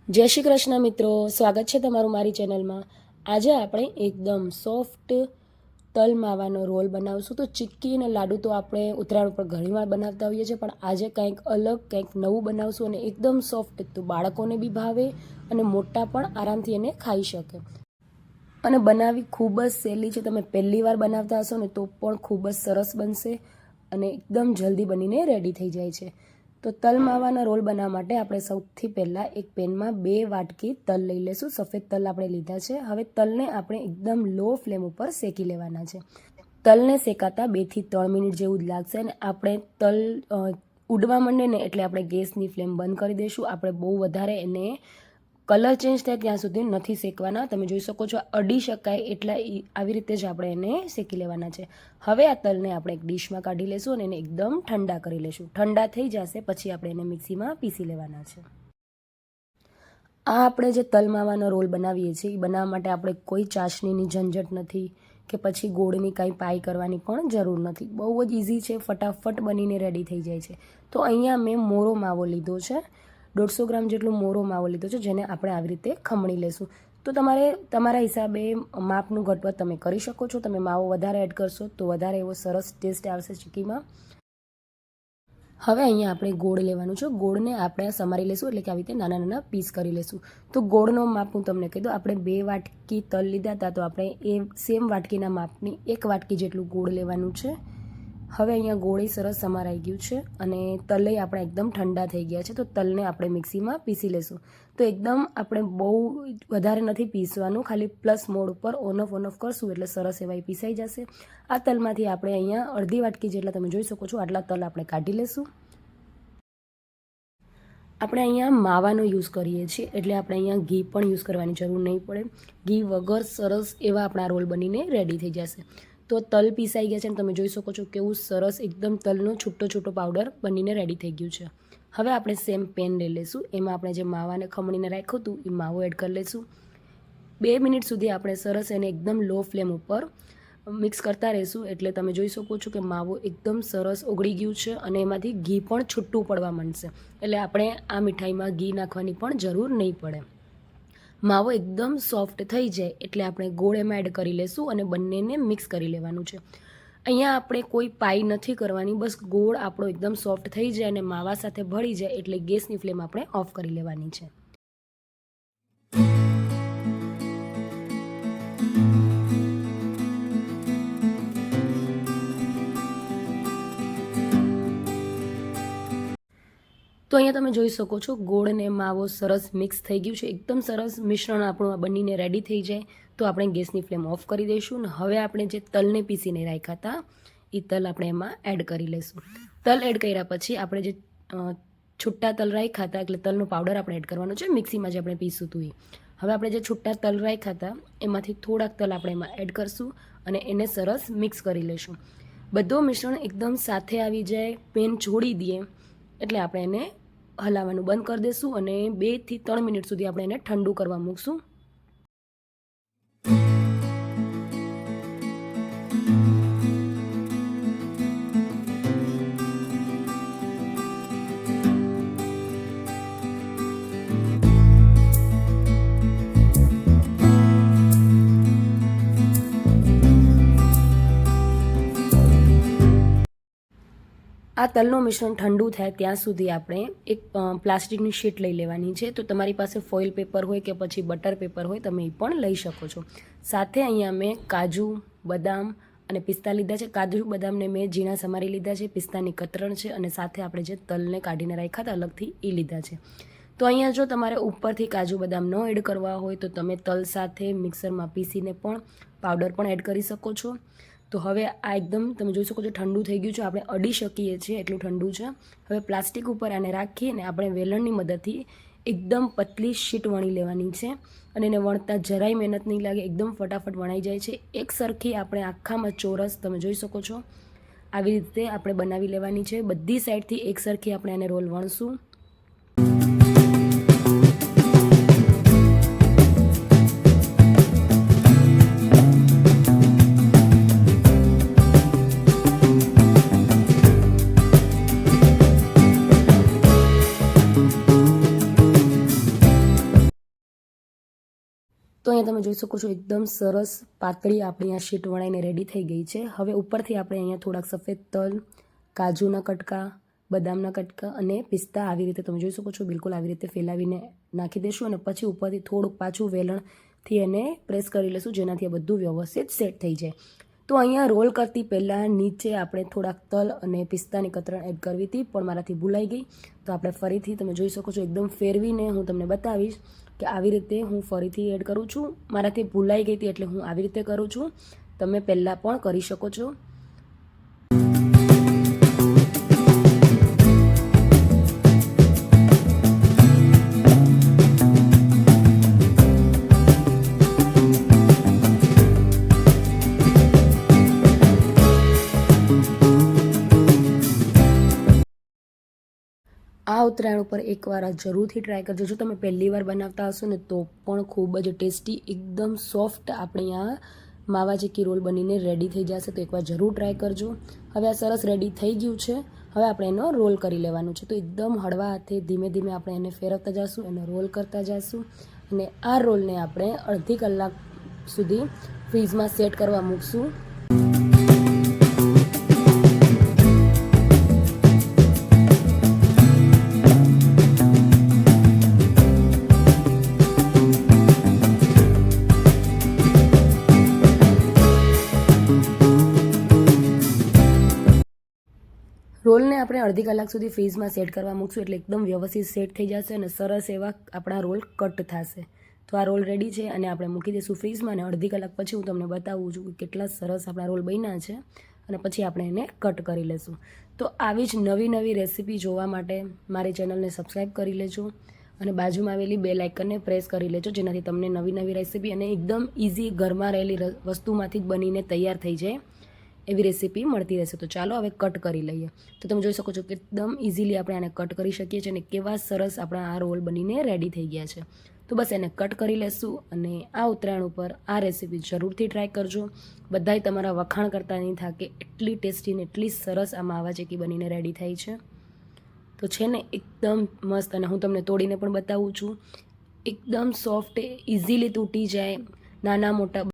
જય શ્રી કૃષ્ણ મિત્રો, સ્વાગત છે તમારું મારી ચેનલમાં। આજે આપણે એકદમ સોફ્ટ તલ માવાનો રોલ બનાવશું। તો ચીક્કી અને લાડુ તો આપણે ઉત્તરાયણ ઉપર ઘણીવાર બનાવતા હોઈએ છીએ, પણ આજે કંઈક અલગ, કંઈક નવું બનાવશું અને એકદમ સોફ્ટ, તો બાળકોને બી ભાવે અને મોટા પણ આરામથી એને ખાઈ શકે। અને બનાવવી ખૂબ જ સહેલી છે। તમે પહેલી વાર બનાવતા હશો ને તો પણ ખૂબ જ સરસ બનશે અને એકદમ જલ્દી બનીને રેડી થઈ જાય છે। તો તલ માવાના રોલ બનાવવા માટે આપણે સૌથી પહેલાં એક પેનમાં 2 વાટકી તલ લઈ લઈશું। સફેદ તલ આપણે લીધા છે। હવે તલને આપણે એકદમ લો ફ્લેમ ઉપર શેકી લેવાના છે। તલને શેકાતા 2 થી 3 મિનિટ જેવું જ લાગશે અને આપણે તલ ઉડવા માંડે ને એટલે આપણે ગેસની ફ્લેમ બંધ કરી દઈશું। આપણે બહુ વધારે એને કલર ચેન્જ થાય ત્યાં સુધી નથી શેકવાના। તમે જોઈ શકો છો અડી શકાય એટલા આવી રીતે જ આપણે એને શેકી લેવાના છે। હવે આ તલને આપણે એક ડીશમાં કાઢી લઈશું અને એને એકદમ ઠંડા કરી લઈશું। ઠંડા થઈ જશે પછી આપણે એને મિક્સીમાં પીસી લેવાના છે। આ આપણે જે તલ માવાનો રોલ બનાવીએ છીએ એ બનાવવા માટે આપણે કોઈ ચાસણીની ઝંઝટ નથી કે પછી ગોળની કાંઈ પાઈ કરવાની પણ જરૂર નથી। બહુ જ ઇઝી છે, ફટાફટ બનીને રેડી થઈ જાય છે। તો અહીંયા મેં મોરો માવો લીધો છે, 150 ગ્રામ જેટલો મોરો માવો લીધો છે, જેને આપણે આવી રીતે ખમણી લેશું। તો તમારે તમારા હિસાબે માપનું ઘટવટ તમે કરી શકો છો। તમે માવો વધારે એડ કરશો તો વધારે એવો સરસ ટેસ્ટ આવશે ચીક્કીમાં। હવે અહીંયા આપણે ગોળ લેવાનું છે। ગોળને આપણે સમારી લેશું, એટલે કે આવી રીતે નાના નાના પીસ કરી લેશું। તો ગોળનો માપ હું તમને કહી દઉં, આપણે 2 વાટકી તલ લીધા હતા, તો આપણે એ સેમ વાટકીના માપની 1 વાટકી જેટલું ગોળ લેવાનું છે। હવે અહીંયા ગોળી સરસ સમારાઈ ગયું છે અને તલે આપણે એકદમ ઠંડા થઈ ગયા છે। તો તલને આપણે મિક્સીમાં પીસી લેશું। તો એકદમ આપણે બહુ વધારે નથી પીસવાનું, ખાલી પ્લસ મોડ ઉપર ઓન ઓફ કરશું એટલે સરસ એવા પીસાઈ જશે। આ તલમાંથી આપણે અહીંયા અડધી વાટકી જેટલા, તમે જોઈ શકો છો આટલા તલ આપણે કાઢી લેશું। આપણે અહીંયા માવાનો યુઝ કરીએ છીએ એટલે આપણે અહીંયા ઘી પણ યુઝ કરવાની જરૂર નહીં પડે। ઘી વગર સરસ એવા આપણા રોલ બનીને રેડી થઈ જશે। તો તલ પીસાઈ ગયા છે અને તમે જોઈ શકો છો કેવું સરસ એકદમ તલનો છૂટો છૂટો પાવડર બનીને રેડી થઈ ગયું છે। હવે આપણે સેમ પેન લઈ લઈશું, એમાં આપણે જે માવાને ખમણીને રાખ્યું હતું એ માવો એડ કરી લઈશું। 2 મિનિટ સુધી આપણે સરસ એને એકદમ લો ફ્લેમ ઉપર મિક્સ કરતા રહીશું, એટલે તમે જોઈ શકો છો કે માવો એકદમ સરસ ઓગળી ગયું છે અને એમાંથી ઘી પણ છૂટું પડવા માંડશે। એટલે આપણે આ મીઠાઈમાં ઘી નાખવાની પણ જરૂર નહીં પડે। માવો એકદમ સોફ્ટ થઈ જાય એટલે આપણે ગોળ એમાં એડ કરી લેશું અને બંનેને મિક્સ કરી લેવાનું છે। અહીંયા આપણે કોઈ પાઈ નથી કરવાની, બસ ગોળ આપણો એકદમ સોફ્ટ થઈ જાય અને માવા સાથે ભળી જાય એટલે ગેસની ફ્લેમ આપણે ઓફ કરી લેવાની છે। તો અહીંયા તમે જોઈ શકો છો ગોળ અને માવો સરસ મિક્સ થઈ ગયું છે, એકદમ સરસ મિશ્રણ આપણું બનીને રેડી થઈ જાય તો આપણે ગેસની ફ્લેમ ઓફ કરી દઈશું અને હવે આપણે જે તલને પીસીને રાખ્યા હતા એ તલ આપણે એમાં એડ કરી લઈશું। તલ એડ કર્યા પછી આપણે જે છૂટા તલ રાખ્યા હતા એટલે તલનો પાવડર આપણે એડ કરવાનો છે, મિક્સીમાં જે આપણે પીસું હતું એ। હવે આપણે જે છૂટા તલ રાખ્યા હતા એમાંથી થોડાક તલ આપણે એમાં એડ કરશું અને એને સરસ મિક્સ કરી લઈશું। બધું મિશ્રણ એકદમ સાથે આવી જાય, પેન છોડી દઈએ એટલે આપણે એને હલાવવાનું બંધ કરી દઈશું અને 2 થી 3 મિનિટ સુધી આપણે એને ઠંડુ કરવા મૂકશું। આ તલનું મિશ્રણ ઠંડુ થાય ત્યાં સુધી આપણે એક પ્લાસ્ટિકની શીટ લઈ લેવાની છે। તો તમારી પાસે ફોઇલ પેપર હોય કે પછી બટર પેપર હોય તમે એ પણ લઈ શકો છો। સાથે અહીંયા મેં કાજુ, બદામ અને પિસ્તા લીધા છે। કાજુ બદામને મેં ઝીણા સમારી લીધા છે, પિસ્તાની કતરણ છે અને સાથે આપણે જે તલને કાઢીને રાખ્યા હતા અલગથી એ લીધા છે। તો અહીંયા જો તમારે ઉપરથી કાજુ બદામ ન એડ કરવા હોય તો તમે તલ સાથે મિક્સરમાં પીસીને પણ પાવડર પણ એડ કરી શકો છો। તો હવે આ એકદમ તમે જોઈ શકો છો ઠંડુ થઈ ગયું છે, આપણે અડી શકીએ છીએ એટલું ઠંડુ છે। હવે પ્લાસ્ટિક ઉપર આને રાખીને આપણે વેલણની મદદથી એકદમ પતલી શીટ વણી લેવાની છે અને એને વણતા જરાય મહેનત નહીં લાગે, એકદમ ફટાફટ વણાઈ જાય છે। એક સરખી આપણે આખામાં ચોરસ તમે જોઈ શકો છો આવી રીતે આપણે બનાવી લેવાની છે। બધી સાઈડથી એક સરખી આપણે આને રોલ વણશું। તો અહીંયા તમે જોઈ શકો છો એકદમ સરસ પાતળી આપણી આ શીટ વણાઈને રેડી થઈ ગઈ છે. હવે ઉપરથી આપણે અહીંયા થોડાક સફેદ તલ, કાજુના કટકા, બદામના કટકા અને પિસ્તા આવી રીતે તમે જોઈ શકો છો બિલકુલ આવી રીતે ફેલાવીને નાખી દઈશું અને પછી ઉપરથી થોડુંક પાછું વેલણથી એને પ્રેસ કરી લઈશું, જેનાથી આ બધું વ્યવસ્થિત સેટ થઈ જાય. તો અહીંયા રોલ કરતી પહેલાં નીચે આપણે થોડાક તલ અને પિસ્તાની કતરણ એડ કરવી હતી, પણ મારાથી ભૂલાઈ ગઈ. તો આપણે ફરીથી તમે જોઈ શકો છો એકદમ ફેરવીને હું તમને બતાવીશ કે આવી રીતે હું ફરીથી એડ કરું છું. મારાથી ભૂલાઈ ગઈ હતી એટલે હું આવી રીતે કરું છું. તમે પહેલાં પણ કરી શકો છો. આ ઉત્તરાયણ ઉપર એકવાર આ જરૂરથી ટ્રાય કરજો. જો તમે પહેલી વાર બનાવતા હશો ને તો પણ ખૂબ જ ટેસ્ટી, એકદમ સોફ્ટ આપણે આ માવા ચીક્કી રોલ બનીને રેડી થઈ જશે. તો એકવાર જરૂર ટ્રાય કરજો. હવે આ સરસ રેડી થઈ ગયું છે. હવે આપણે એનો રોલ કરી લેવાનું છે. તો એકદમ હળવા હાથે ધીમે ધીમે આપણે એને ફેરવતા જઈશું, એને રોલ કરતા જઈશું અને આ રોલને આપણે અડધી કલાક સુધી ફ્રીઝમાં સેટ કરવા મૂકશું. રોલને આપણે અડધી કલાક સુધી ફ્રીઝમાં સેટ કરવા મૂકશું એટલે એકદમ વ્યવસ્થિત સેટ થઈ જશે અને સરસ એવા આપણા રોલ કટ થશે. તો આ રોલ રેડી છે અને આપણે મૂકી દઈશું ફ્રીઝમાં અને અડધી કલાક પછી હું તમને બતાવું છું કે કેટલા સરસ આપણા રોલ બન્યા છે અને પછી આપણે એને કટ કરી લઈશું. તો આવી જ નવી નવી રેસીપી જોવા માટે મારી ચેનલને સબસ્ક્રાઈબ કરી લેજો અને બાજુમાં આવેલી બેલ આઇકનને પ્રેસ કરી લેજો, જેનાથી તમને નવી નવી રેસીપી અને એકદમ ઇઝી ઘરમાં રહેલી વસ્તુમાંથી જ બનીને તૈયાર થઈ જાય એવી રેસીપી મળતી રહેશે. તો ચાલો હવે કટ કરી લઈએ. તો તમે જોઈ શકો છો કે એકદમ ઇઝીલી આપણે આને કટ કરી શકીએ છીએ અને કેવા સરસ આપણા આ રોલ બનીને રેડી થઈ ગયા છે. તો બસ એને કટ કરી લેશું અને આ ઉત્તરાયણ ઉપર આ રેસીપી જરૂરથી ટ્રાય કરજો. બધાય તમારા વખાણ કરતા નહીં થાકે, એટલી ટેસ્ટી ને એટલી સરસ આ માવા ચીક્કી બનીને રેડી થઈ છે. તો છે ને એકદમ મસ્ત અને હું તમને તોડીને પણ બતાવું છું. એકદમ સોફ્ટ, ઇઝીલી તૂટી જાય, નાના મોટા.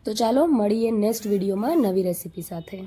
તો ચાલો મળીએ નેક્સ્ટ વિડીયોમાં નવી રેસીપી સાથે.